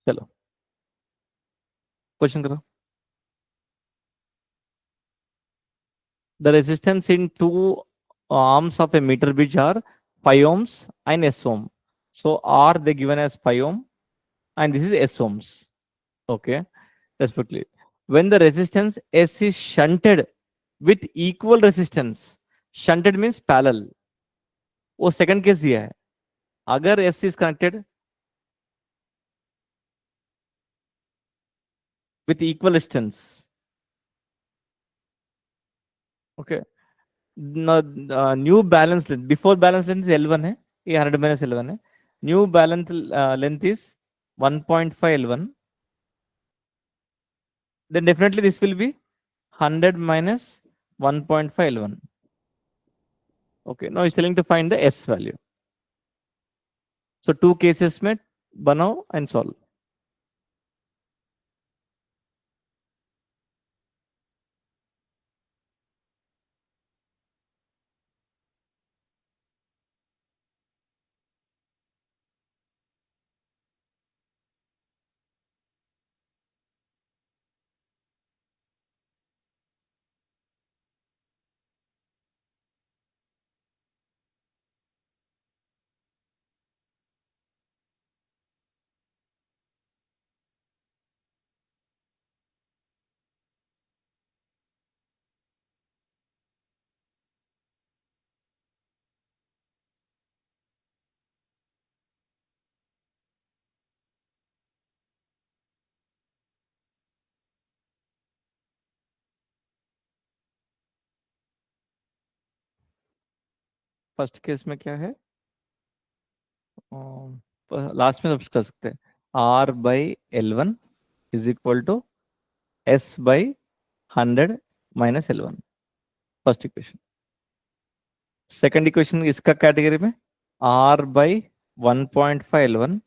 चलो क्वेश्चन करो. The resistance in two arms of a meter bridge are 5 ohms and S ohm. So R they given as 5 ohm and this is S ohms. Okay, respectively. When the resistance S is shunted with equal resistance, shunted means parallel. वो second case दिया है. अगर S is connected with equal resistance. Okay. New balance length. Before balance length is L1 है. ये 100 minus L1 है. New balance length is 1.5 L1. Then definitely this will be 100 minus 1.5 L1. Okay. Now it's telling to find the S value. So two cases में बनाओ and solve. First case में क्या है? Last में सब कर सकते हैं. R by L1 is equal to S by 100 minus L1. First equation. Second equation इसका कैटेगरी में R by 1.5 L1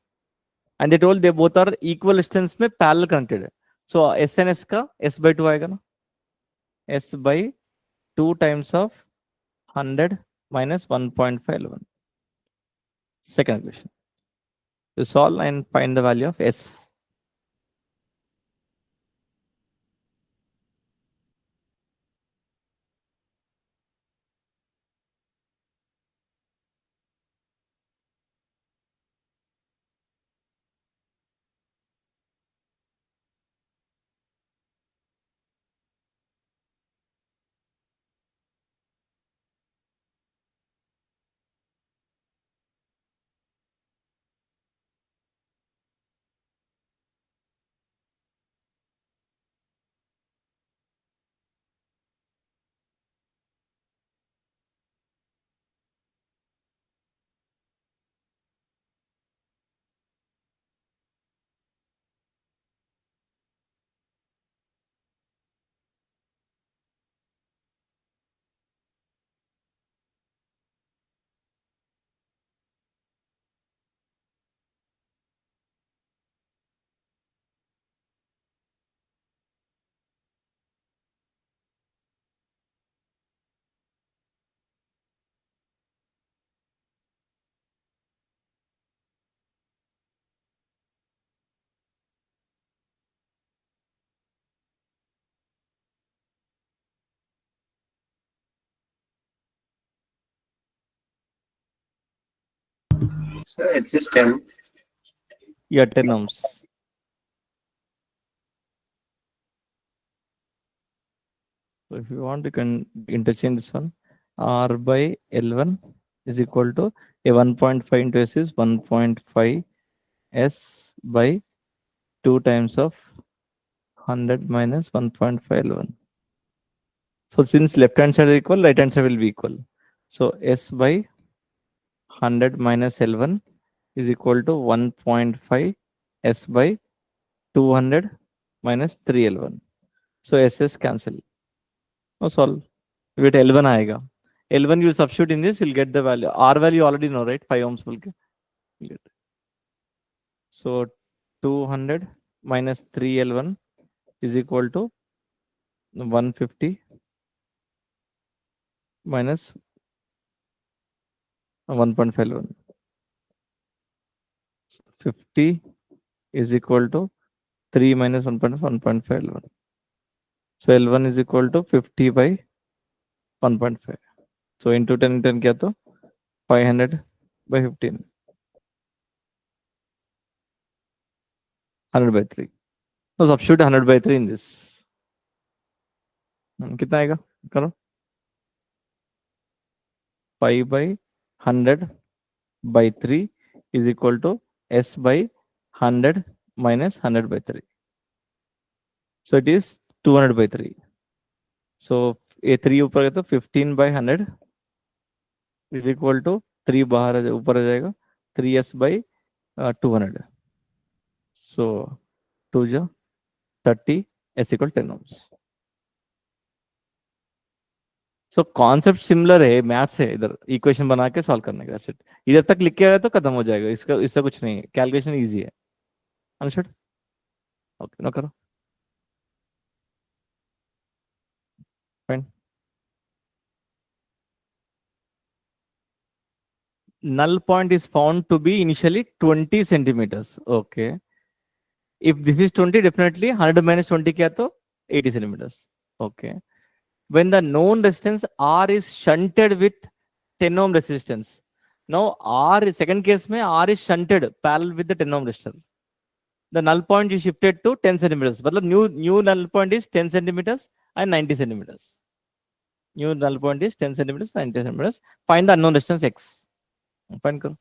and they told they both are equal distance में parallel connected. So S and S का S by 2 आएगा ना. S by 2 times of 100 minus 1.5 L1. Second equation. To solve and find the value of S. Sir, it's just 10. Yeah, 10 ohms. So if you want, you can interchange this one. R by L1 is equal to a 1.5 into S is 1.5 S by 2 times of 100 minus 1.5 L1. So since left hand side is equal, right hand side will be equal. So S by 100 minus L1 is equal to 1.5 S by 200 minus 3L1. So SS cancel. No solve. Wait, L1 आएगा. L1 you substitute in this, you'll get the value. R value you already know, right? 5 ohms will get. So 200 minus 3L1 is equal to 150 minus 1.5 L1. 50 is equal to 3 minus 1.5 L1. So L1 is equal to 50 by 1.5. So into 10 क्या तो 500 by 15. 100 by 3. So substitute 100 by 3 in this. कितना आएगा करो 5 by 100 by 3 is equal to S by 100 minus 100 by 3. So it is 200 by 3. So ये 3 ऊपर गया तो 15 by 100 is equal to 3 बाहर ऊपर आ जाएगा 3S by 200. So 2 जो 30 S equal 10 ohms. So concept similar है, मैथ्स है, इधर इक्वेशन बना के सॉल्व करने का सेट इधर तक लिख के आया तो खत्म हो जाएगा, इसका इससे कुछ नहीं है, कैलकुलेशन इजी है। अंडरस्टूड? ओके नो करो fine. null point is found to be initially 20 centimeters. Okay, if this is 20, definitely 100 minus 20 क्या तो 80 centimeters. Okay, when the known resistance R is shunted with 10 ohm resistance, now R second case में R is shunted parallel with the 10 ohm resistor, the null point is shifted to 10 centimeters. मतलब new null point is 10 centimeters and 90 centimeters. New null point is 10 centimeters, 90 centimeters. Find the unknown resistance X. Find करो।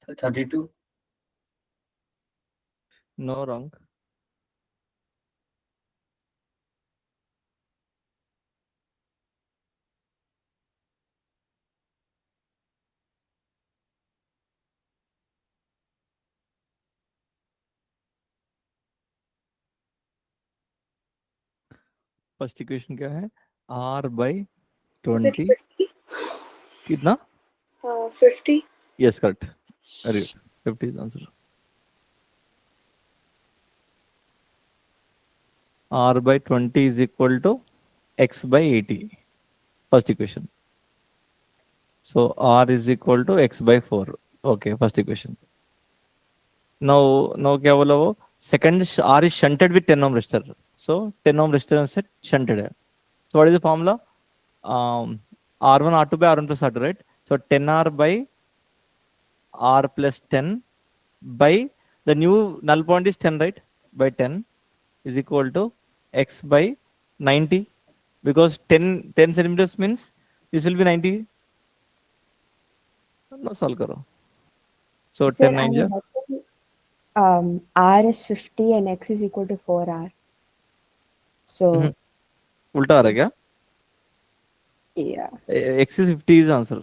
So 32. No, wrong. First equation क्या है? R by Is it 20 50? कितना? 50. Yes, correct. Very good. 50 is answer. R by 20 is equal to X by 80. First equation. So R is equal to X by 4. Okay, first equation. Now क्या बोला वो? Second R is shunted with 10 ohm resistor. So 10 ohm resistance से shunted है. So what is the formula? R1 R2 by R1 plus R2, right? So 10R by R plus 10 by the new null point is 10, right? By 10 is equal to X by 90, because 10 centimeters means this will be 90. No, solve करो. So Sir, 10 9 R is 50 and X is equal to 4R. So, उल्टा आ रहा है क्या? yeah. X is 50 is answer.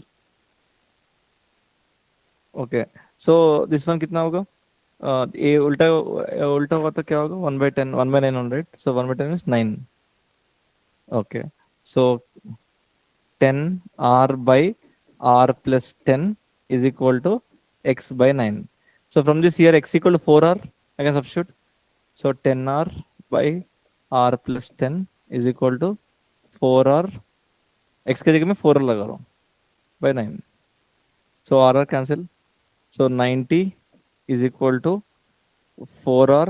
Okay, so this one कितना होगा? ये उल्टा उल्टा हुआ तो क्या होगा? 1/10, 1/900, सो 1/10 is 9. Okay, so 10r/r+10 is equal to x/9. So from this here x equal to 4r, I can substitute. So 10r/r+10 is equal to 4r. x के जगह में 4r लगा रहा हूँ by 9. So r cancel. So 90 is equal to 4r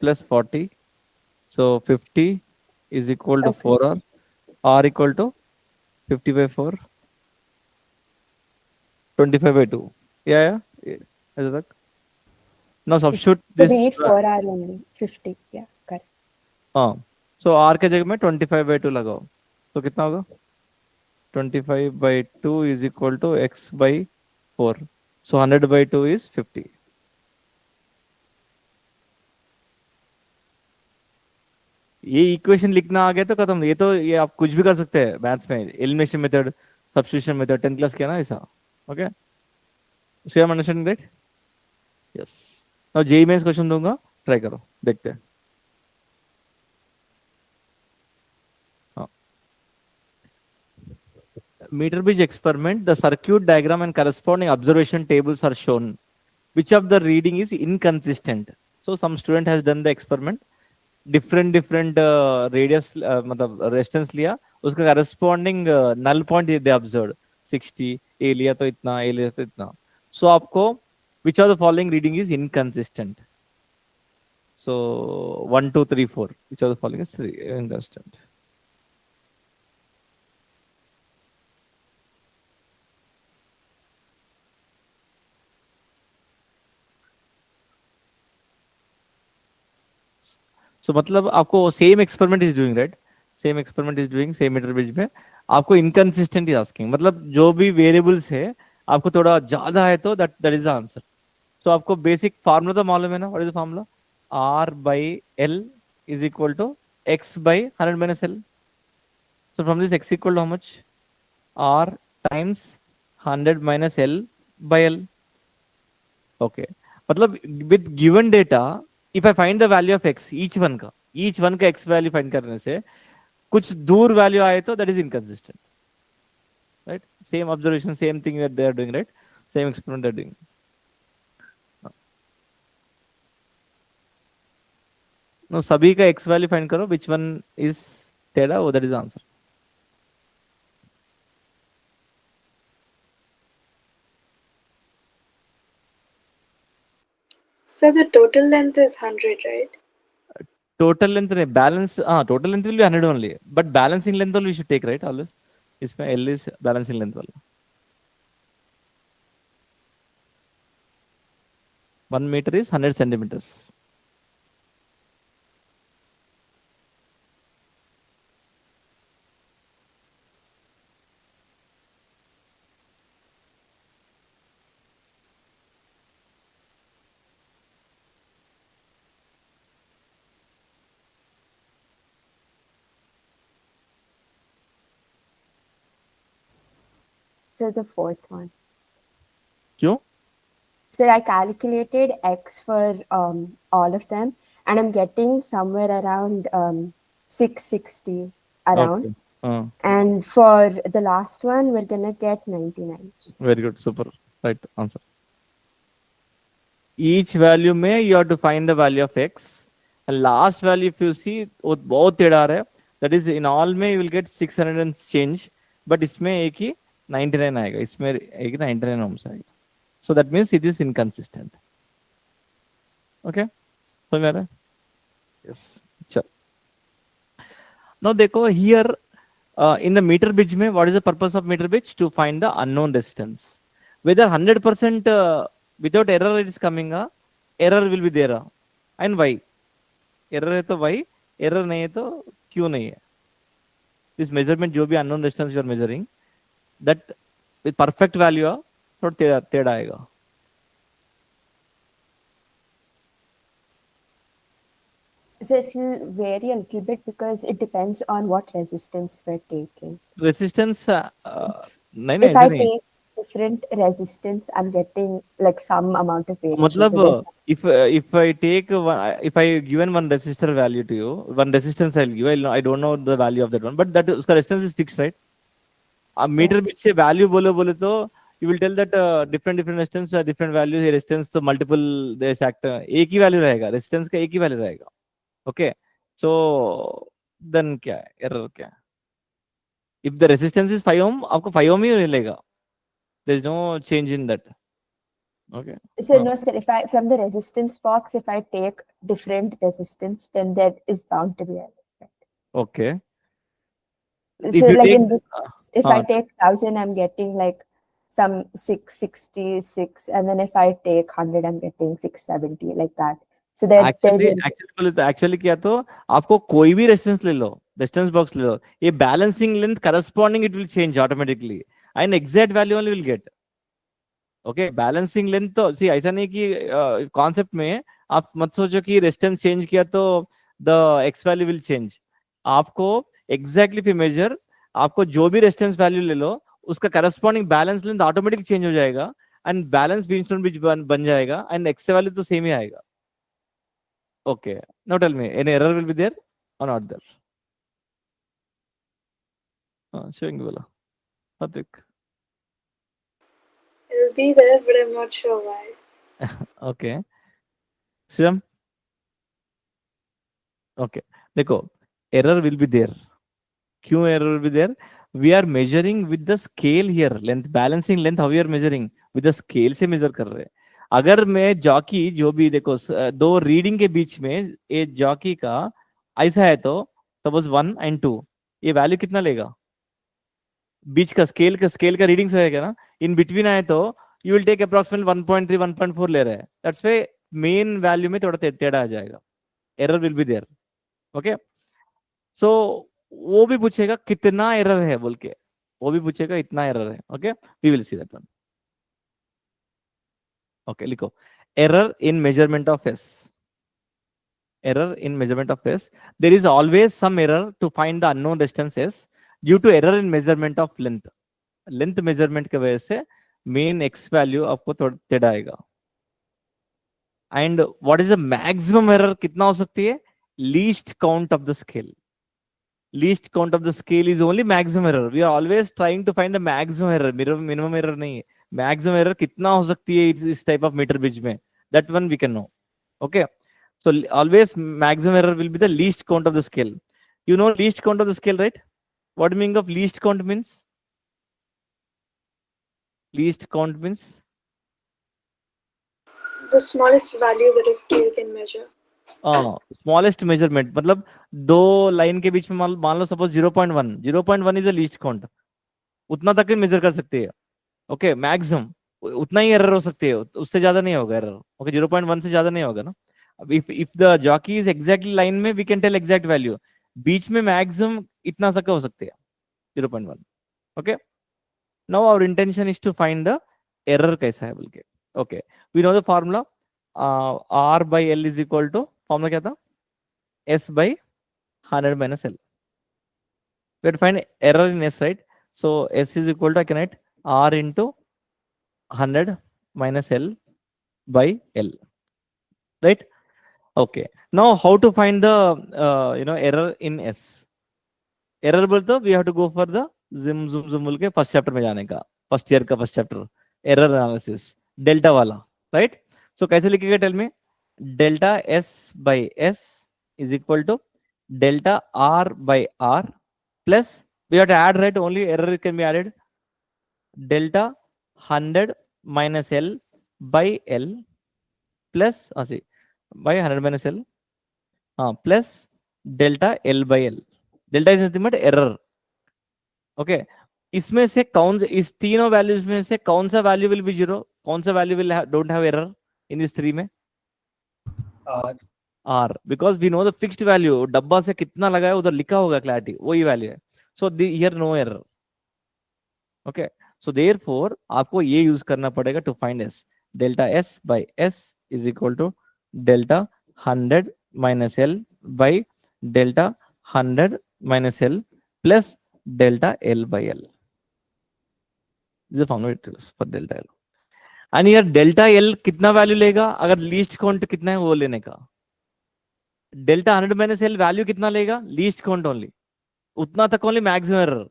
plus 40. So 50 is equal to Okay. 4r. R equal to 50/4. 25/2. Yeah. Is that? Now Yes. substitute So we this. need 4R only. 50. Yeah, correct. हाँ, so R के जगह में 25/2 लगाओ तो कितना होगा? 25/2 is equal to x/4. So 100/2 is 50. ये equation लिखना आ गया तो खत्म. ये आप कुछ भी कर सकते हैं मैथ्स में. Elimination method, substitution method, 10th class किया ना ऐसा. Okay, so I am understanding right? Yes. Now JEE mains question दूंगा, ट्राई करो, देखते हैं. हाँ. Meter bridge experiment, the circuit diagram and corresponding observation tables are shown. Which of the reading is inconsistent? So some student has done the experiment, different radius, मतलब resistance लिया, उसका corresponding null point they observed 60, A लिया तो इतना, A लिया तो इतना. So आपको which of the following reading is inconsistent? So 1, 2, 3, 4. Which of the following is inconsistent? So मतलब आपको same experiment is doing right, same experiment is doing same metre bridge में. आपको इनकंसिस्टेंट इज आस्किंग, मतलब जो भी variables है आपको थोड़ा ज्यादा है तो that that is the answer. So आपको बेसिक फार्मूला तो मालूम है ना? What is the formula? R/L is equal to x/100 minus L. So from this x equal to how much? R times 100 minus L by L. Okay, मतलब with given data if I find the value of x, each one का x value find करने से कुछ दूर value आए तो that is inconsistent right. Same observation, same thing they are doing right, same experiment they are doing. No, सभी का x value find करो, विच वन इज टेढ़ा, वो that is answer. So the total length is 100, right? Total length नहीं, balance. हाँ, total length will be 100 only, but balancing length we should take right always. इसमें L is balancing length वाला. 1 meter is 100 centimeters. So the fourth one. क्यों? So I calculated x for all of them, and I'm getting somewhere around 660 around. Okay. हाँ, And for the last one, we're gonna get 99. very good, super, right answer. Each value में you have to find the value of x, and last value if you see वो बहुत टेढ़ा आ रहा है. That is in all में you will get 600 and change, but इसमें एक ही 99 आएगा, इसमें एक ही 99 ohms आएगा. So that means it is inconsistent. Okay, समझ में आ रहा है? Yes. चल. Now देखो here in the meter bridge में what is the purpose of meter bridge? To find the unknown resistance. Whether 100% without error it is coming, error will be there, and why? Error है तो why, error नहीं है तो क्यों नहीं है? This measurement जो भी unknown resistance you are measuring, that with perfect value थोड़ा टेढ़ा टेढ़ा आएगा. So it will vary a little bit because it depends on what resistance we're taking. Resistance नहीं नहीं If ऐसा I नहीं. take different resistance, I'm getting like some amount of variation. मतलब So there's if I take if I given one resistor value to you, one resistance I'll give, I don't know the value of that one, but that उसका resistance is fixed, right? Metre बीच से value बोले तो you will tell that different resistance different values resistance तो multiple this act एक ही value रहेगा, resistance का एक ही वैल्यू रहेगा. Okay, so then क्या है error क्या है? If the resistance is 5 ohm, आपको 5 ohm ही मिलेगा. There is no change in that. Okay. So no, sir, if I from the resistance box, if I take different resistance, then there is bound to be error. Okay. So If you like take in this, if I take 1000, I'm getting like some 666, and then if I take 100, I'm getting 670, like that. So that actually क्या तो आपको कोई भी resistance ले लो, resistance box ले लो, ये balancing length corresponding it will change automatically and exact value only will get. Okay, balancing length तो सी ऐसा नहीं कि कॉन्सेप्ट में आप मत सोचो कि रेजिस्टेंस चेंज किया तो the x value will change. आपको एग्जैक्टली फिर मेजर, आपको जो भी रेजिस्टेंस वैल्यू ले लो उसका corresponding balance length automatic change हो जाएगा एंड बैलेंस व्हीटस्टोन ब्रिज बन जाएगा एंड एक्स वैल्यू तो सेम ही आएगा. Okay, now tell me, any error will be there or not there? Showing you, bola. Hatik. It'll be there, but I'm not sure why. Okay. Shivam? Okay. देखो, error will be there. क्यों error will be there? We are measuring with the scale here. Length, balancing length, how we are measuring? With the scale से measure कर रहे हैं. अगर मैं jockey जो भी देखो दो रीडिंग के बीच में ये जॉकी का ऐसा है तो सपोज 1 and 2, ये वैल्यू कितना लेगा? बीच का स्केल का रीडिंग्स रहेगा ना, इन बिटवीन आए तो यू विल टेक अप्रॉक्सिमेटली 1.3 1.4 ले रहे हैं, दैट्स व्हाई मेन वैल्यू में थोड़ा टेढ़ा आ जाएगा, error will be there. Okay, so वो भी पूछेगा कितना एरर है बोल के, वो भी पूछेगा इतना एरर है. Okay, we will see that one. Okay, लिखो error in measurement of S. Error in measurement of s, there is always some error to find the unknown distance s due to error in measurement of length. Length measurement की वजह से mean x value आपको टेढ़ा आएगा. And what is the maximum error कितना हो सकती है? Least count of the scale. Least count of the scale is only maximum error. We are always trying to find the maximum error. Minimum error नहीं है, maximum error कितना हो सकती है इस टाइप ऑफ मीटर ब्रिज में, that one we can know. Okay, so always maximum error will be the least count of the scale. You know least count of the scale, right? What meaning of least count means? Least count means The smallest value that a scale can measure. smallest measurement मतलब दो line के बीच में मान लो suppose 0.1. 0.1 is the least count, उतना तक ही major कर सकते हैं. ओके, मैक्सिमम उतना ही एरर हो सकती है, उससे ज्यादा नहीं होगा एरर. ओके, 0.1 से ज्यादा नहीं होगा ना. if the jockey is exactly line में we can tell exact value. बीच में maximum इतना तक हो सकते हैं 0.1. okay, now our intention is to find the error कैसा है बोल के. okay, we know the formula. R by L is equal to, formula क्या था? S by 100 minus L. we have to find error in S, right? So S is equal to, I can write R into 100 minus L by L, right? Okay, now how to find the error in S? Error बोलते we have to go for the zoom बोल के first chapter में जाने का, first year का first chapter, error analysis delta वाला, right? सो कैसे लिखेगा? टेल में delta S by S is equal to delta R by R plus we have to add, right? Only error can be added. Delta 100 minus L by L plus by 100 minus L plus delta L by L. Delta is nothing but error. Okay, इसमें से कौन से, इस तीनों values में से कौन सा वैल्यू विल बी जीरो, कौन सा value will don't have error in this three में? R, because we know the fixed value, डब्बा से कितना लगा है उधर लिखा होगा क्लैरिटी, वही वैल्यू है. So here no error. Okay, so therefore आपको ये यूज करना पड़ेगा to find S. Delta S by S is equal to delta 100 minus L by delta 100 minus L plus delta L by L. This formula for delta L. And यार delta L कितना value लेगा, अगर least count कितना है वो लेने का। Delta 100 minus L value कितना लेगा, लीस्ट काउंट ओनली, उतना तक only maximum error.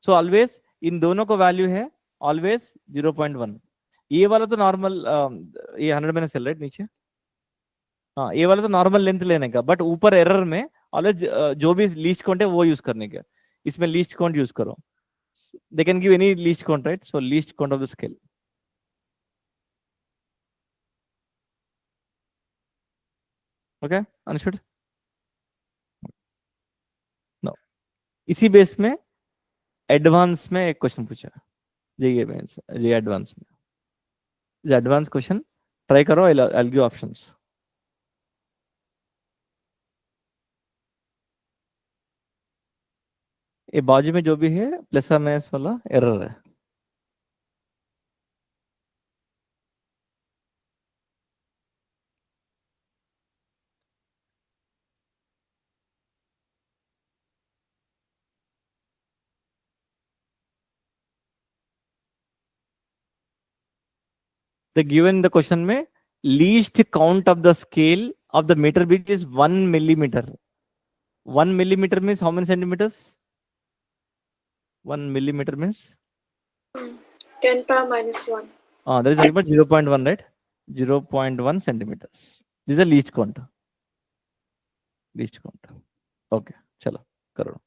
So always in दोनों को वैल्यू है ऑलवेज 0.1। ये वाला तो नॉर्मल, ये 100 माइनस एल राइट नीचे, हाँ ये वाला तो नॉर्मल लेंथ लेने का, बट ऊपर एरर में ऑलवेज जो भी लीस्ट काउंट है वो यूज करने का। इसमें लीस्ट काउंट यूज करो, they can give any least count right, so least count of the scale. Okay understood. No, इसी बेस में एडवांस में एक क्वेश्चन पूछा, ये मेंस ये एडवांस में, ये एडवांस क्वेश्चन ट्राई करो, आई गिव ऑप्शंस। ये बाजू में जो भी है प्लस और माइनस वाला एरर है। The given the question में least count of the scale of the meter bit is 1 millimeter. 1 millimeter means how many centimeters? 1 millimeter means 10 power minus 1. there is a number 0.1 right, 0.1 centimeters. This is a least count, least count. Okay, चलो करो।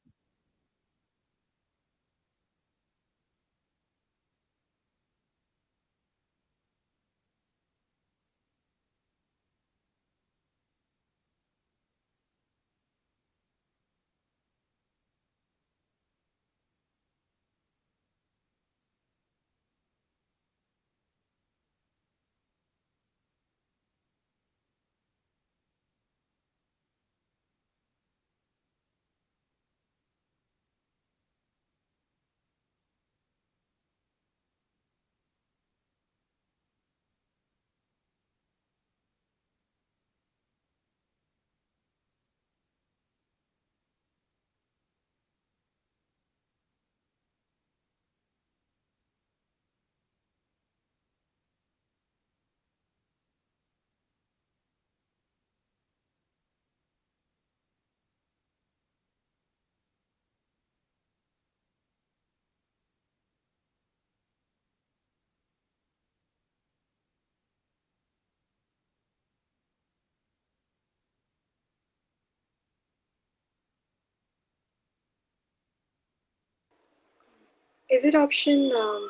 Is it option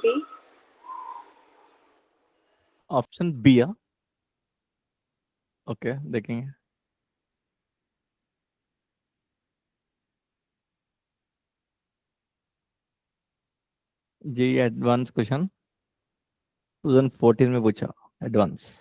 B? Option B है, okay देखेंगे। जी advance question 2014 में पूछा, advance.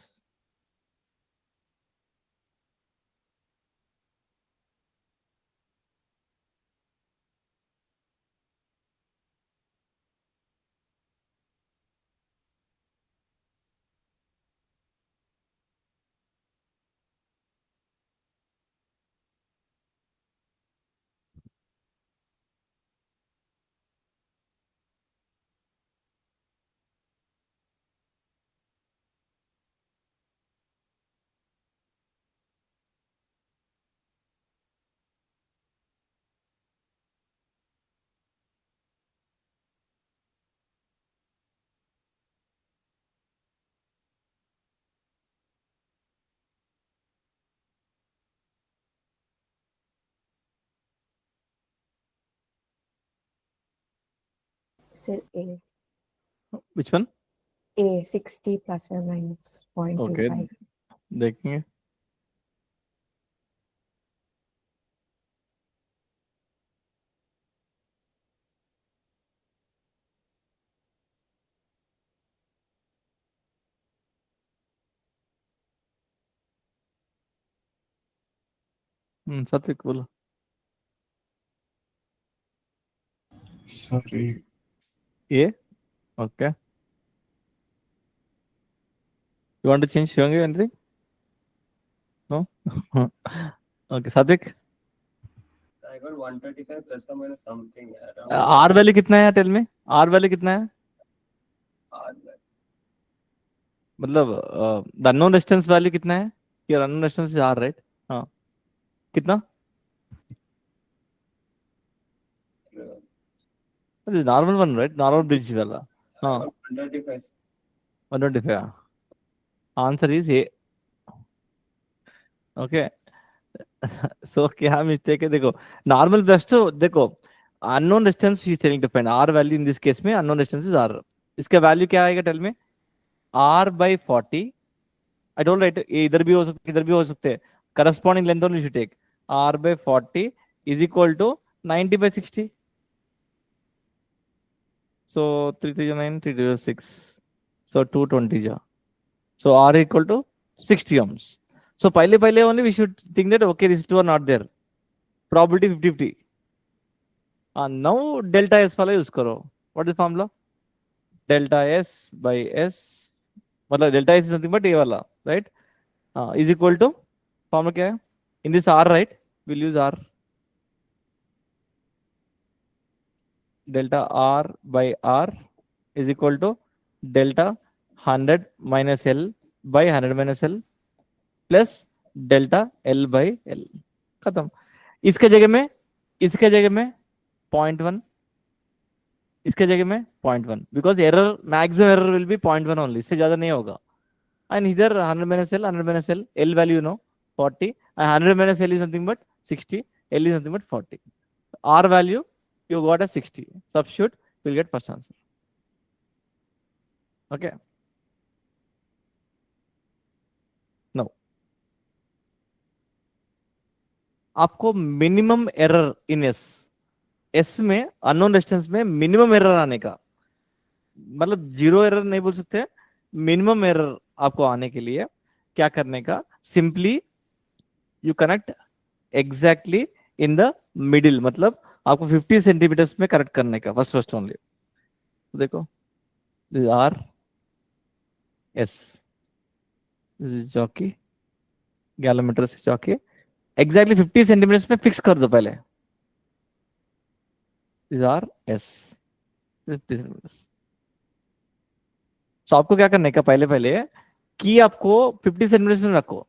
So A. Which one? A 60 plus or minus okay 0.25. देखेंगे। सात्विक बोलो। Sorry. A okay, you want to change Shivangi anything? No? Okay, Satvik, I got 135 plus or minus something around. R value कितना है tell में, R value कितना है? मतलब the unknown distance value कितना है? Your unknown distance is R, right? हाँ, कितना? Normal one, right? Normal bridge वाला। हाँ, 125. 125। Answer is A. Okay. So क्या मिस्टेक है? देखो, नॉर्मल ब्रश तो देखो, unknown distance is telling to find R value. In this case में अननोन डिस्टेंस इज आर। इसका वैल्यू क्या आएगा? Tell me. R by 40। I don't write, इधर भी हो सकते, इधर भी हो सकते हैं। Corresponding length only should take. R by 40 is equal to 90 by 60. So 339, 306. So 220 ja. So R equal to 60 ohms. So पहले only we should think that okay, these two are not there. Probability 50-50. Now delta S वाला use करो. What is the formula? Delta S by S. मतलब delta S is nothing but A वाला, right? Is equal to, formula क्या है? In this R, right? We'll use R. Delta R by R is equal to delta 100 minus L by 100 minus L plus delta L by L। खत्म। इसके जगह में 0.1, इसके जगह में 0.1, because error, maximum error will B 0.1 only, इससे ज्यादा नहीं होगा। एंड इधर 100 minus L, 100 minus L, L value you know 40, and 100 minus L is nothing but 60, L is nothing but 40. R value you got as 60. Substitute, we'll get first answer. Okay. Now, आपको minimum error इन S में, unknown distance में minimum error आने का, मतलब zero error नहीं बोल सकते, minimum error आपको आने के लिए क्या करने का? Simply you connect exactly in the middle, मतलब आपको 50 सेंटीमीटर्स में करेक्ट करने का, फर्स्ट ओनली। तो देखो, this R S, this is jockey, galvanometer से जॉकी, एग्जैक्टली 50 सेंटीमीटर्स में फिक्स कर दो पहले। This R S 50 centimetres. तो आपको क्या करने का? पहले कि आपको 50 सेंटीमीटर्स में रखो।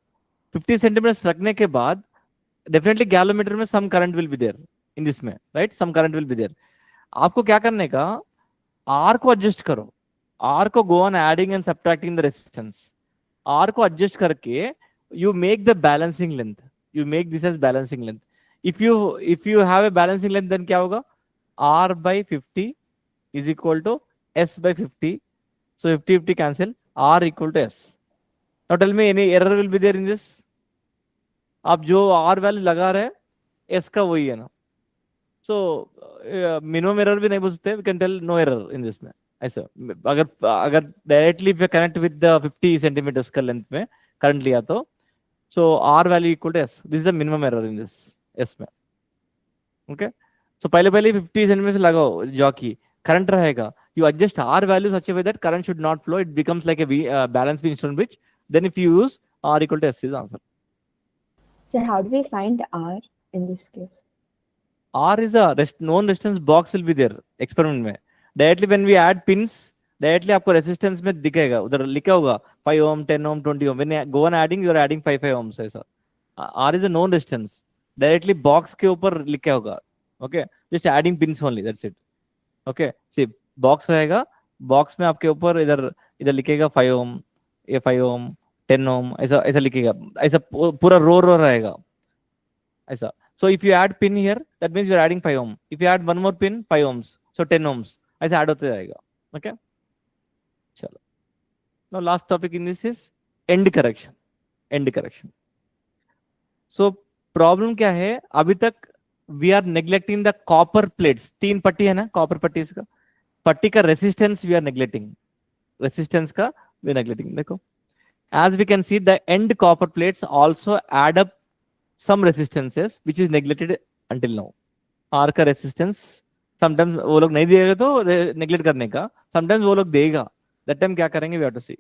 50 सेंटीमीटर्स रखने के बाद डेफिनेटली गैलोमीटर में some current will be there in this में, right? Some current will be there. आपको क्या करने का? आर को एडजस्ट करो। आर को go on adding and subtracting the resistance. R को एडजस्ट करके you make the balancing length, you make this as balancing length. If you have a balancing length, then क्या होगा? R by 50 is equal to S by 50. So 50-50 cancel. R equal to S. Now tell me, any error will be there in this? आप जो R value लगा रहे हैं S का वही है ना? So मिनिमम एरर भी नहीं बोल सकते, we can tell no error in this में। ऐसा अगर directly connect with the 50 centimetres का लेंथ में करंट लिया तो, so R value equal to S। This is the minimum error in this S में। ओके, so पहले 50 सेंटीमीटर लगाओ जॉकी, करंट रहेगा। You adjust R value such a way that current should not flow. It becomes like a balance beam instrument bridge. Then if you use R equal to S is the answer. So how do we find R in this case? R is a known resistance box will be there experiment में। Directly when we add pins, directly आपको resistance में दिखेगा, उधर लिखा होगा 5 ohm, 10 ohm, 20 ohm. When you go on adding, you are adding 5 ohms ऐसा। R is a known resistance. Directly box के ऊपर लिखा होगा। Okay, just adding pins only, that's it. Okay, see, box रहेगा, बॉक्स में आपके ऊपर इधर इधर लिखेगा 5 ओम, ये 5 ओम, 10 ओम, ऐसा ऐसा लिखेगा, ऐसा पूरा रो रहेगा ऐसा। So if you add pin here, that means you are adding 5 ohm. If you add one more pin, 5 ohms, so 10 ohms, ऐसा ऐड होते जाएगा। ओके, चलो। Now last topic in this is end correction. End correction. So problem क्या है? अभी तक we are neglecting the copper plates. 3 पट्टी है ना कॉपर पट्टी का, पट्टी का resistance we are neglecting, resistance का वी आर नेग्लेक्टिंग। देखो, as we can see, the end copper plates also add up some resistances which is neglected until now. R का रेसिस्टेंस समटाइम्स वो लोग नहीं देगा तो नेग्लेक्ट करने का, समटाइम्स वो लोग देगा, दैट टाइम क्या करेंगे? We have to see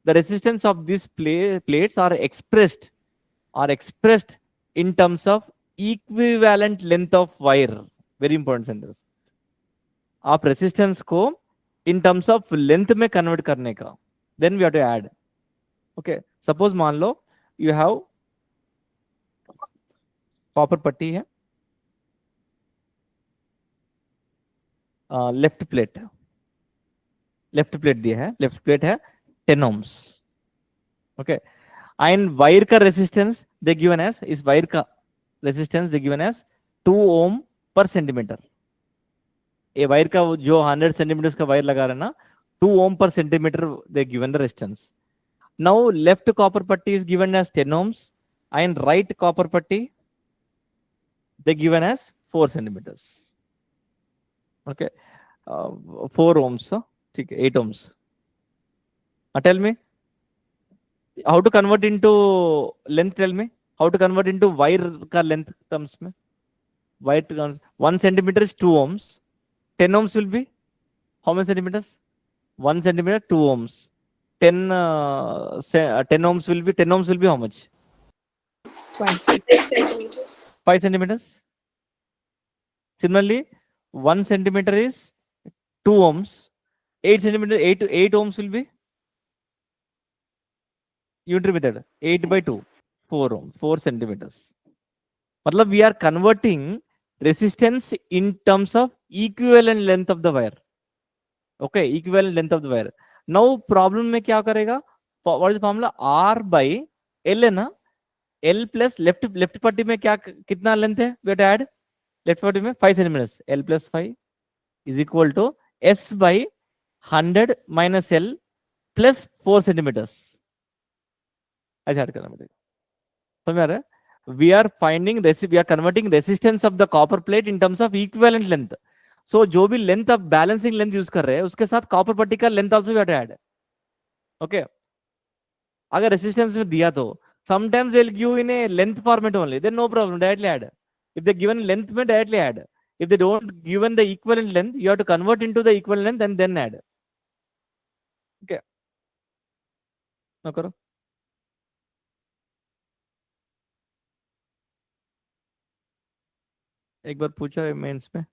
the resistance of this plates are expressed in terms of equivalent length of wire. Very important sentence. आप रेसिस्टेंस को इन टर्म्स ऑफ लेंथ में कन्वर्ट करने का, then we have to add. Okay, suppose मान लो you have copper पट्टी है, left plate दिया है, लेफ्ट प्लेट है 10 ohms. ओके, एंड वायर का रेसिस्टेंस दे गिवन एज, इस वायर का resistance they given as 2 ohm पर सेंटीमीटर. ये वायर का जो 100 सेंटीमीटर का वायर लगा रहा है ना, 2 ohm per centimeter they given the resistance. Now left copper putty is given as 10 ohms and right copper putty they given as 4 centimeters. Okay, 4 ohms, ठीक है, 8 ohms. Tell me how to convert into length. Tell me how to convert into wire का length terms में. Wire terms 1 centimeter is 2 ohms. 10 ohms will be how many centimeters? 1 centimeter, 2 ohms. 10 ohms will be, 10 ohms will be how much? 20. 5 centimeters. 5 centimeters. Similarly, 1 centimeter is 2 ohms. 8 centimeter, 8 ohms will be unitary method. 8 by 2, 4 ohms, 4 centimeters. मतलब we are converting resistance in terms of equivalent length of the wire. Okay, equivalent length of the wire. Now problem में क्या करेगा? What is the formula? R by L है ना? L plus left पट्टी में क्या कितना लेंथ है? We have to add left पट्टी में 5 centimeters. L plus 5 is equal to S by 100 minus L plus 4 centimeters. ऐसे ऐड करना पड़ेगा. समझ में आ रहा है? We are converting resistance of the copper plate in terms of equivalent length. So जो भी लेंथ आप बैलेंसिंग लेंथ यूज कर रहे हैं उसके साथ कॉपर पट्टी का length also we have to add. Okay, अगर रेसिस्टेंस में दिया तो sometimes they'll give in a length format only, then no problem, directly add. If they given length में directly add. If they don't given the equivalent length, you have to convert into the equivalent length and then add. Okay, ना करो. एक बार पूछा है mains में.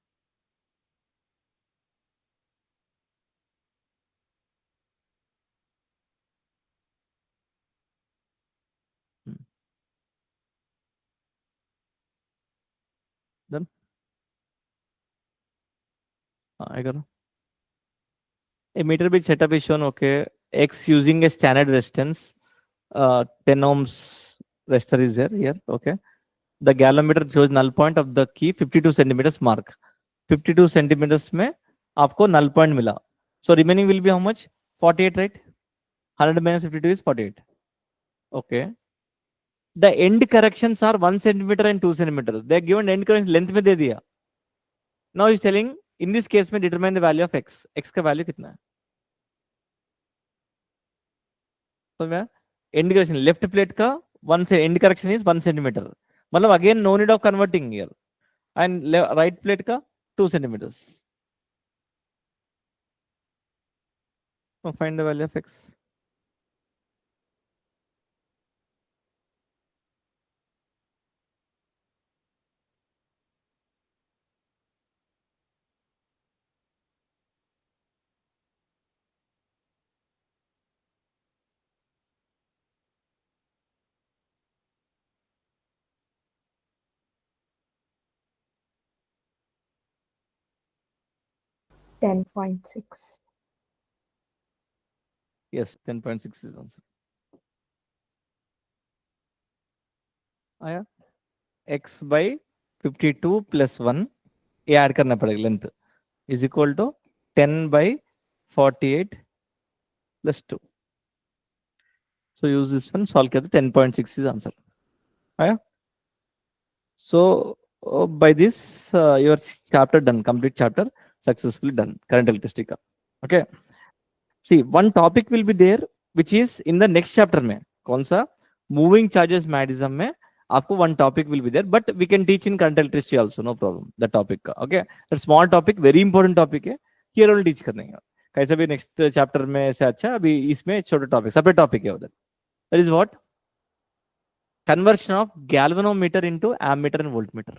Done? हाँ, करो. A meter bit setup is shown. Okay, X using a standard resistance. 10 ohms resistor is there here. Okay, the galvanometer shows null point of the key 52 centimeters mark. 52 centimeters में आपको null point मिला. So remaining will be how much? 48, right? 100 minus 52 is 48. Okay. The end corrections are 1 centimeter and 2 centimeters. They are given end correction length में दे दिया. Now he is telling in this case में determine the value of x. X का value कितना है? तो मैं end correction left plate का 1 से end correction is 1 centimeter. मतलब again no need of converting here. And right plate का 2 centimeters. So find the value of x. $10.6. Yes, 10.6 is answer. आया x by 52 plus 1 ये ऐड करना पड़ेगा length is equal to 10 by 48 plus 2. So use this one, solve किया तो 10.6 is answer. आया. So by this your chapter done, complete chapter successfully done, current electricity का. Okay. See, one topic will be there which is in the next chapter में. कौन सा? Moving charges mechanism में आपको one topic will be there, but we can teach in current electricity also, no problem. The topic का. Okay. That small topic, very important topic है. Here only teach करने का. कैसे भी next chapter में से अच्छा, अभी इसमें छोटा topic, separate topic है उधर. That is what? Conversion of galvanometer into ammeter and voltmeter.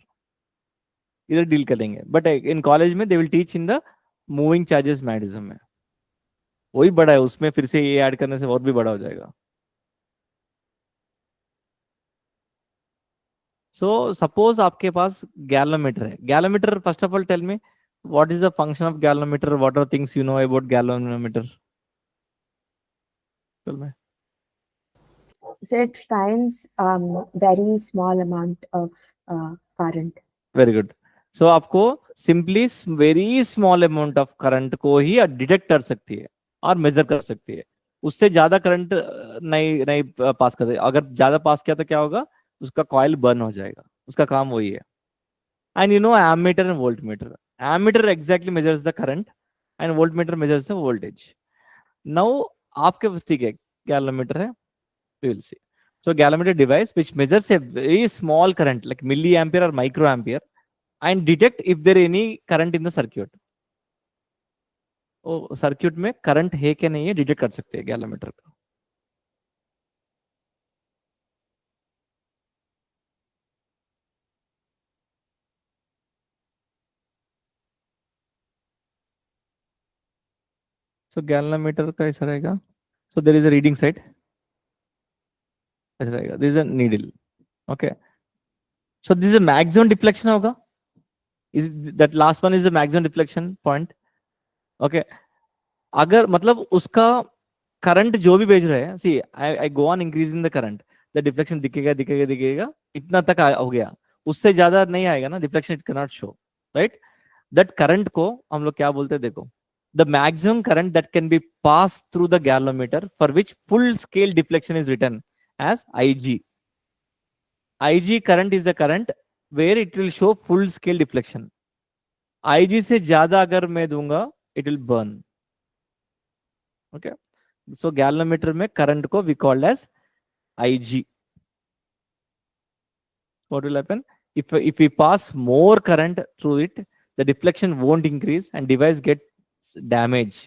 इधर डील करेंगे. But in college में they will teach in the moving charges mechanism में. वही बड़ा है, उसमें फिर से ये ऐड करने से और भी बड़ा हो जाएगा. सो सपोज आपके पास गैलोमीटर है. Galvanometer, first of all tell me what is the function of galvanometer, what are things you know about galvanometer. चल मैं. So it finds very small amount of current. Very good. So आपको simply very small amount of current को ही detect कर सकती है और major कर सकती है. उससे ज्यादा करंट नहीं नहीं पास कर. अगर ज्यादा पास किया तो क्या होगा, उसका कॉइल बर्न हो जाएगा. उसका काम वही है. And you know ammeter and voltmeter. Ammeter exactly measures the current and voltmeter measures the voltage. Now आपके पास ठीक है गैलोमीटर है, we will see. So galvanometer device which measures a very small current like milliampere or microampere and detect if there any current in the circuit. ओ circuit में current है कि नहीं है डिटेक्ट कर सकते हैं गैलोमीटर का. सो गैलोमीटर का ऐसा रहेगा. So there is a reading side, ऐसा रहेगा. This is a needle. Okay. So this is a maximum deflection होगा. Is that last one is the maximum deflection point. Okay. अगर मतलब उसका करंट जो भी भेज रहे हैं, see I I go on increasing the current, the deflection दिखेगा दिखेगा दिखेगा, इतना तक हो गया. उससे ज्यादा नहीं आएगा ना deflection, it can not show, right. That current को हम लोग क्या बोलते हैं, देखो, the maximum current that can be pass through the galvanometer for which full scale deflection is written as IG. IG current is the current where it will show full scale deflection. IG से ज्यादा अगर मैं दूंगा it will burn. Okay. So galvanometer में current को we called as IG. What will happen if we pass more current through it, the deflection won't increase and device gets damage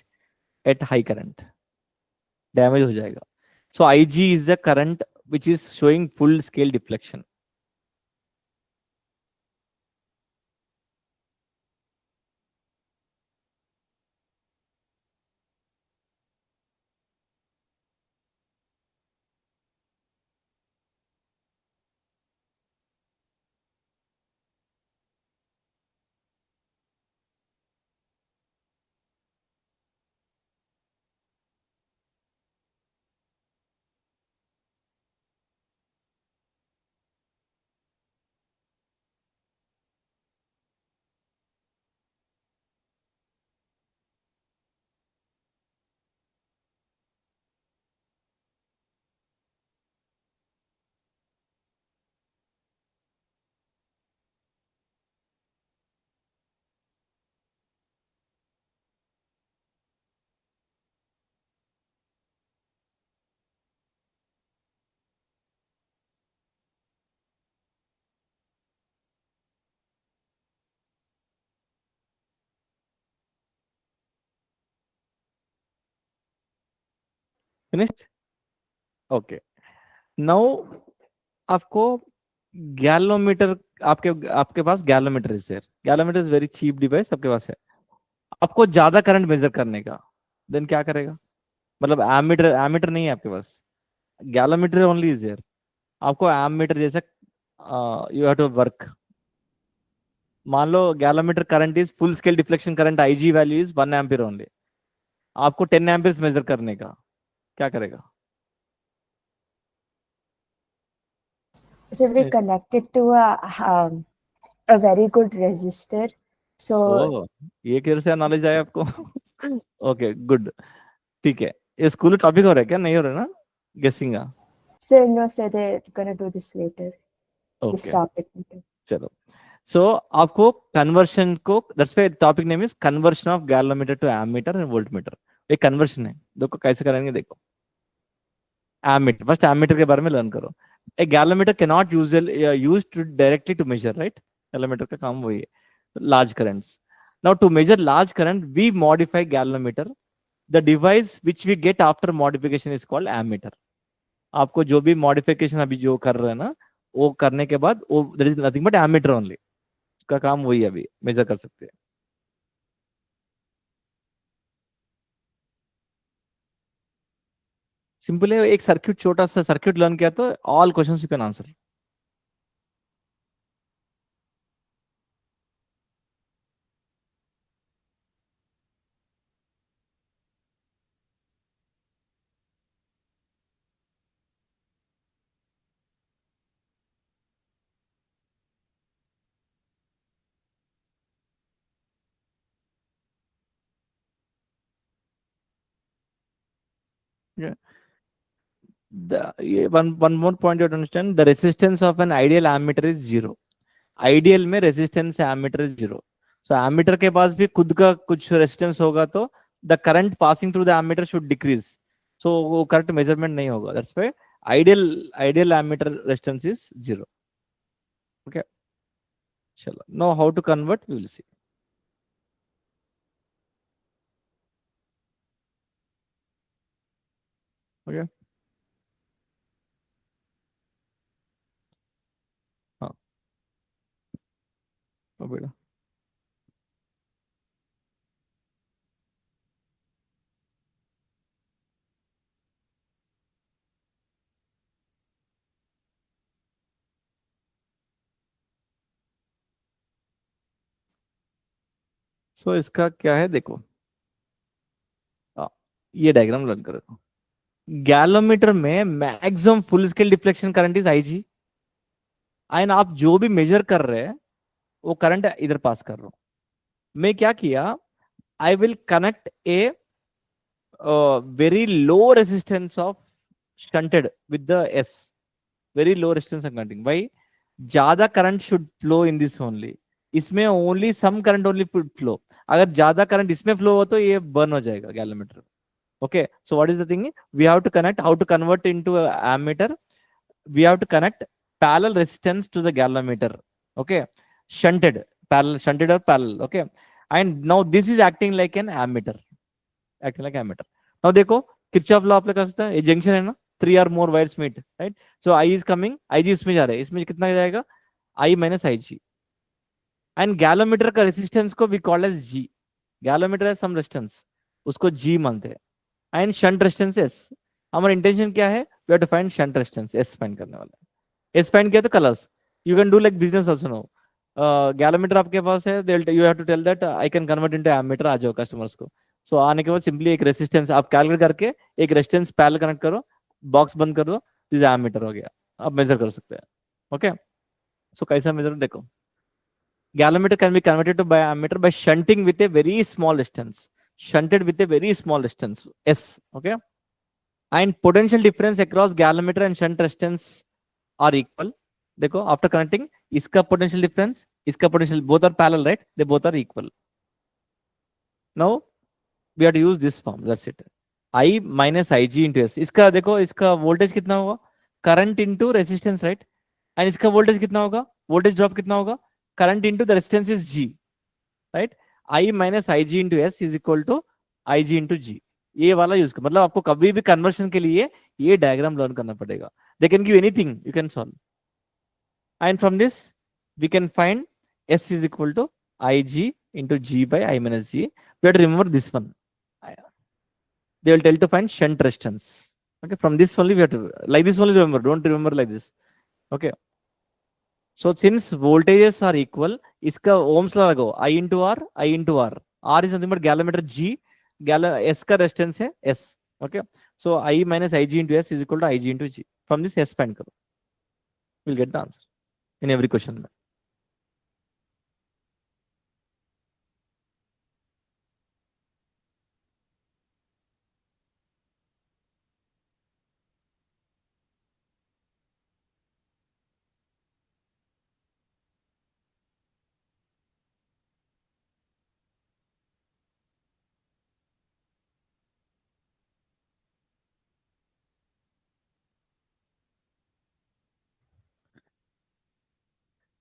at high current. Damage हो जाएगा. So IG is the current which is showing full scale deflection. Finished? Okay. Now आपको galvanometer, आपके आपके पास galvanometer is there. Galvanometer is very cheap device आपके पास है. आपको ज्यादा करंट मेजर करने का, देन क्या करेगा, मतलब एमीटर, एमीटर नहीं है आपके पास, गैलोमीटर ओनली इज देयर. आपको एमीटर जैसा यू हैव टू वर्क. मान लो galvanometer current is full scale deflection current IG value is 1 ampere only. आपको 10 एम्पियर मेजर करने का, क्या करेगा. So we connected to a very good resistor. So ओ, ये कैसे से नॉलेज आया आपको. Okay good. ठीक है. ये स्कूल टॉपिक हो रहा है क्या, नहीं हो रहा है ना गेसिंग का. no, so they're gonna do this later. This okay topic later. चलो. सो आपको कन्वर्शन को, that's why topic name is conversion of galvanometer to ammeter and voltmeter. एक कन्वर्शन है, देखो कैसे करेंगे. देखो एमीटर, फर्स्ट एमीटर के बारे में लर्न करो. A galvanometer can not use to directly to measure, right. Galvanometer का काम वही है, large currents. Now to measure large current we modify galvanometer. The device which we get after modification is called ammeter. आपको जो भी modification अभी जो कर रहे हैं ना, वो करने के बाद वो there is nothing but ammeter only. उसका काम वही है, अभी मेजर कर सकते हैं. सिंपल है, एक सर्किट, छोटा सा सर्किट लर्न किया तो all questions you can answer. one more point you have to understand, the resistance of an ideal ammeter is zero. Ideal में रेजिस्टेंस है एमीटर 0. सो एमीटर के पास भी खुद का कुछ रेजिस्टेंस होगा तो the current passing through the ammeter should decrease. So वो करेक्ट मेजरमेंट नहीं होगा. That's why ideal ammeter resistance is 0. Okay, चलो, know how to convert we will see. Okay, हाँ, बेटा. सो इसका क्या है देखो. हाँ, ये डायग्राम लर्न करो. गैलोमीटर में maximum full scale deflection current is IG. And आप जो भी मेजर कर रहे हैं वो करंट इधर पास कर रहा हूं. मैं क्या किया, I will connect A very low resistance of shunted with the S. Very low resistance I'm connecting. Why? ज्यादा current should flow in this only. इसमें only some current only should flow. अगर ज्यादा करंट इसमें flow हो तो ये burn हो जाएगा galvanometer. Okay, so what is the thing, we have to connect, how to convert into ammeter, we have to connect parallel resistance to the galvanometer. Okay, shunted, parallel, shunted or parallel. Okay, and now this is acting like an ammeter. Acting like ammeter. Now देखो, Kirchhoff law apply कर सकते हैं. ये junction है ना, 3 or more wires meet, right? So I is coming, IG इसमें जा रहा है, इसमें कितना जाएगा, I minus IG. And galvanometer का रेसिस्टेंस को we call as G. Galvanometer है सम रेजिस्टेंस, उसको G मानते हैं. And shunt resistance S. हमारा इंटेंशन क्या है, we have to find shunt resistance S find करने वाला है. S फाइंड किया तो colours you can do like business also. No, galvanometer आपके पास है, you have to tell that I can convert into ammeter. आ जाओ कस्टमर्स को. सो आने के बाद सिंपली एक रेसिस्टेंस आप कैलकुलेट करके एक रेजिस्टेंस पैरेलल कनेक्ट करो, बॉक्स बंद कर दो, दिस एमीटर हो गया. आप मेजर कर सकते हैं. ओके, सो कैसा मेजर देखो. Galvanometer can be converted to by ammeter by shunting with a very small distance. Shunted with a very small distance S. Okay, and potential difference across galvanometer and shunt resistance are equal. देखो, after connecting, इसका potential difference, इसका potential, both are parallel, right? They both are equal. Now we have to use this form. That's it. I minus Ig into S. इसका देखो, इसका voltage कितना होगा, current into resistance, right? And इसका voltage कितना होगा, voltage drop कितना होगा, current into the resistance is G, right? I minus Ig into S is equal to Ig into G. ये वाला यूज कर, मतलब आपको कभी भी कन्वर्शन के लिए ये डायग्राम लर्न करना पड़ेगा. They can give anything, you can solve. And from this we can find S is equal to Ig into G by I minus G. We have to remember this one. They will tell to find shunt resistance. Okay, from this only we have to, like this only remember, don't remember like this. Okay, so since voltages are equal, iska ohms law लगाओ, I into R, I into R. R is nothing but galvanometer G, S का resistance है S. Okay, so I minus Ig into S is equal to Ig into G. From this S find करो, we'll get the answer in every question.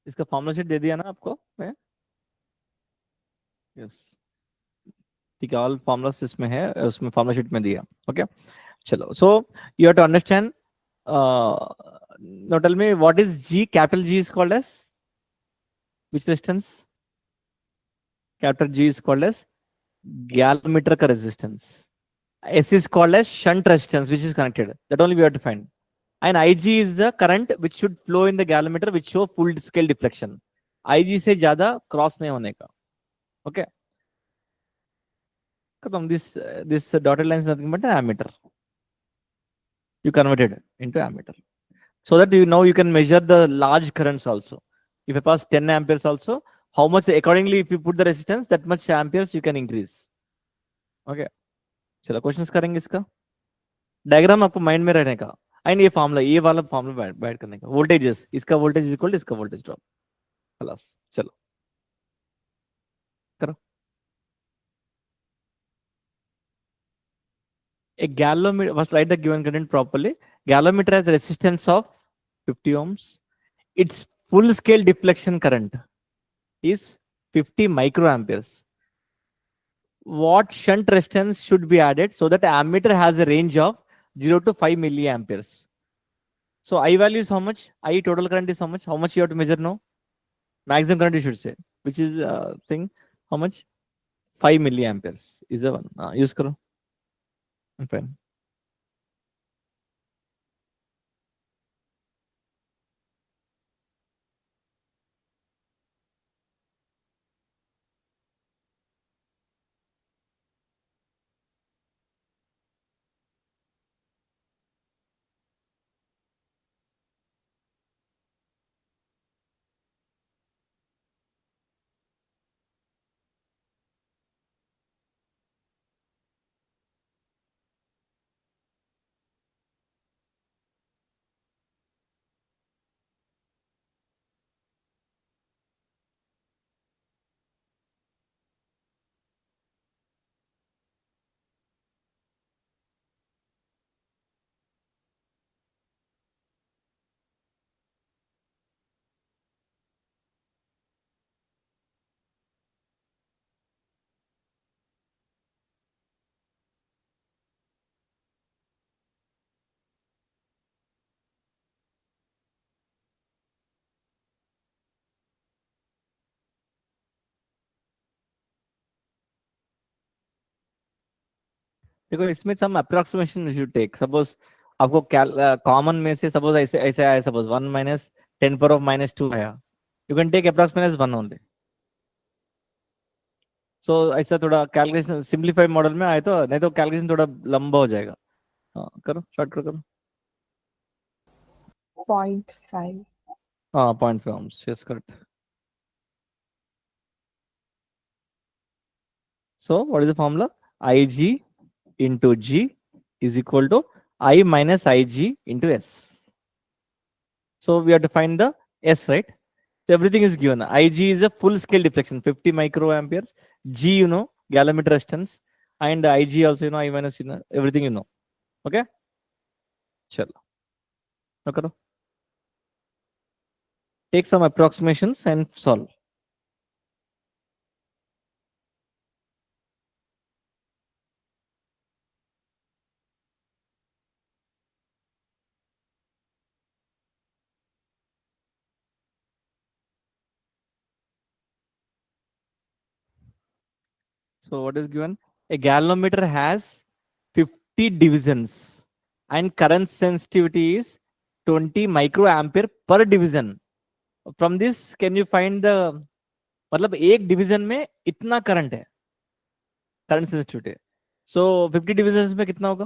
इसका formula sheet दे दिया ना आपको मैं? Yes, ठीक है, ऑल फॉर्मूलास इसमें है, उसमें फॉर्मूला शीट में दिया. ओके, चलो, so you have to understand. now tell me what is G, capital G is called as which resistance? Capital G is called as galvanometer का resistance. S is called as shunt resistance, which is connected. That only we have to find. And IG is the current which should flow in the galvanometer, which show full scale deflection. IG से ज़्यादा cross नहीं होने का. Okay. This dotted line is nothing but an ammeter. You converted into ammeter, so that you know you can measure the large currents also. If you pass 10 amperes also, how much accordingly if you put the resistance, that much amperes you can increase. Okay. चलो questions करेंगे इसका. Diagram आपको mind में रहने का. And ये वाला formula बैठ करने का. वोल्टेजेस, इसका वोल्टेज इक्वल टू इसका वोल्टेज ड्रॉप. खलास चलो करो. A galvanometer, must write the given content properly. Galvanometer has resistance of 50 ohms. Its full scale deflection current is 50 microamperes. What shunt resistance should be added so that ammeter has a range of 0 to 5 milliamperes? So I value is how much? I total current is how much? How much you have to measure now? Maximum current you should say, which is thing. How much? 5 milliamperes is the one. Use karo. Fine. देखो इसमें सम approximation you take. Suppose आपको common में से suppose ऐसे ऐसे आया, suppose 1 minus 10 power of -2 आया, you can take approximate 1 only. So ऐसा थोड़ा कैलकुलेशन सिंप्लीफाइड मॉडल में आए तो, नहीं तो कैलकुलेशन थोड़ा लंबा हो जाएगा. हाँ करो, स्टार्ट करो. 0.5. हाँ 0.5 ohms, yes correct. So what is the formula? Ig into G is equal to I minus Ig into S. So we have to find the S, right? So everything is given. Ig is a full scale deflection, 50 microamperes. G, you know, galvanometer resistance, and Ig also, you know, I minus, you know, everything you know. Okay. Chalo. Now karo. Take some approximations and solve. So what is given? A galvanometer has 50 divisions and current sensitivity is 20 microampere per division. From this, can you find the, मतलब एक division में इतना current है, current sensitivity. सो 50 divisions में कितना होगा?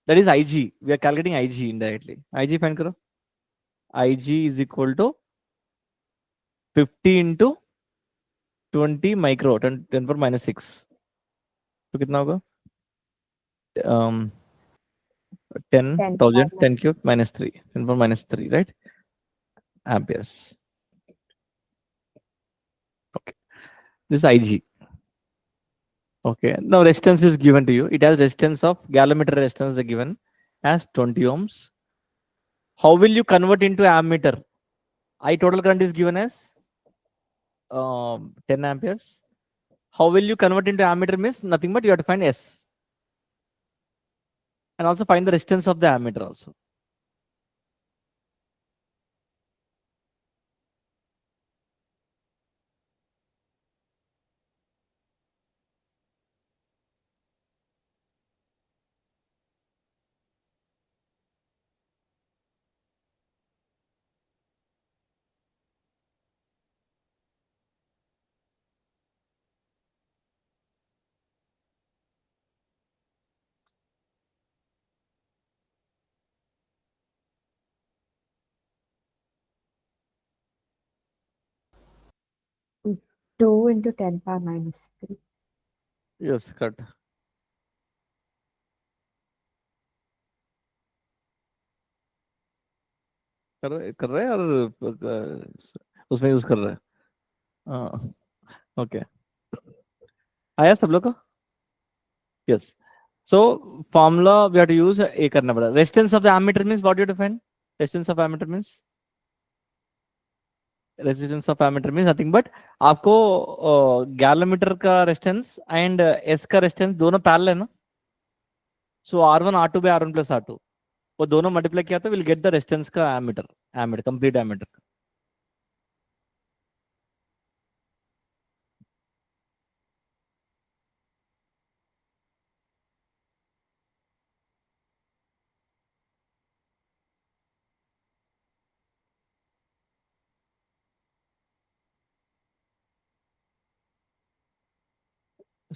That is IG. We are calculating IG indirectly. IG find करो. IG is equal to 50 into 20 micro 10 पर -6. तो कितना होगा? 10,000 10 cube -3 10 पर -3, right? Amperes. Okay, this is IG. Okay, now resistance is given to you. It has resistance of galvanometer resistance is given as 20 ohms. How will you convert into ammeter? I total current is given as 10 amperes. How will you convert into ammeter? Means nothing but you have to find S and also find the resistance of the ammeter also. 2 into 10 power minus 3. Yes, correct. कर रहे हैं और उसमें use कर रहे हैं. हाँ, okay. आया सब लोग का? Yes. So formula we have to use A करना पड़ा. Resistance of the ammeter means what you define? Resistance of ammeter means? Resistance of ammeter means nothing but आपको गैलोमीटर का रेजिस्टेंस एंड एस का resistance दोनों parallel है ना. सो R1 R2 by R1 plus R2 वो दोनों मल्टीप्लाई किया तो विल गेट द रेजिस्टेंस का ammeter, ammeter complete ammeter.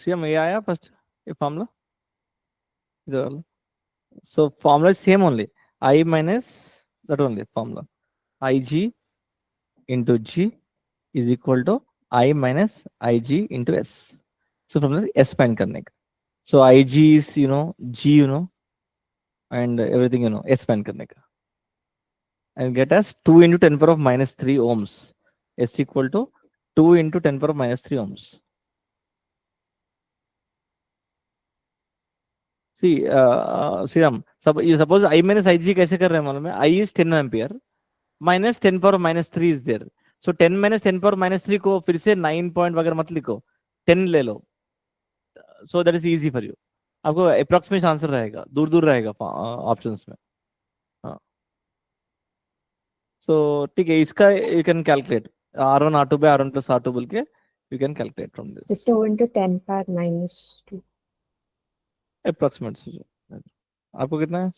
CM ये आया फर्स्ट ये फॉर्मूला इधर वाला. So formula is same only I minus that only formula IG into G is equal to I minus IG into S. So from this S find करने का. So IG is G and everything S find करने का. And get us 2 into 10 power of minus 3 ohms. S equal to 2 into 10 power of minus 3 ohms. See, Sriram, you suppose I minus IG कैसे कर रहे हैं मालूम है? I is 10 ampere minus 10 power minus 3 is there. So 10 minus 10 power minus 3 को फिर से 9 point वगैरह मत लिखो, 10 ले लो. So that is easy for you. आपको अप्रोक्सीमेट आंसर रहेगा, दूर दूर रहेगा ऑप्शंस में. हाँ. So ठीक है, इसका you can calculate R1 R2 by R1 plus R2 बोल के you can calculate from this. So 2 into 10 power minus 2. Approximate. आपको कितना है?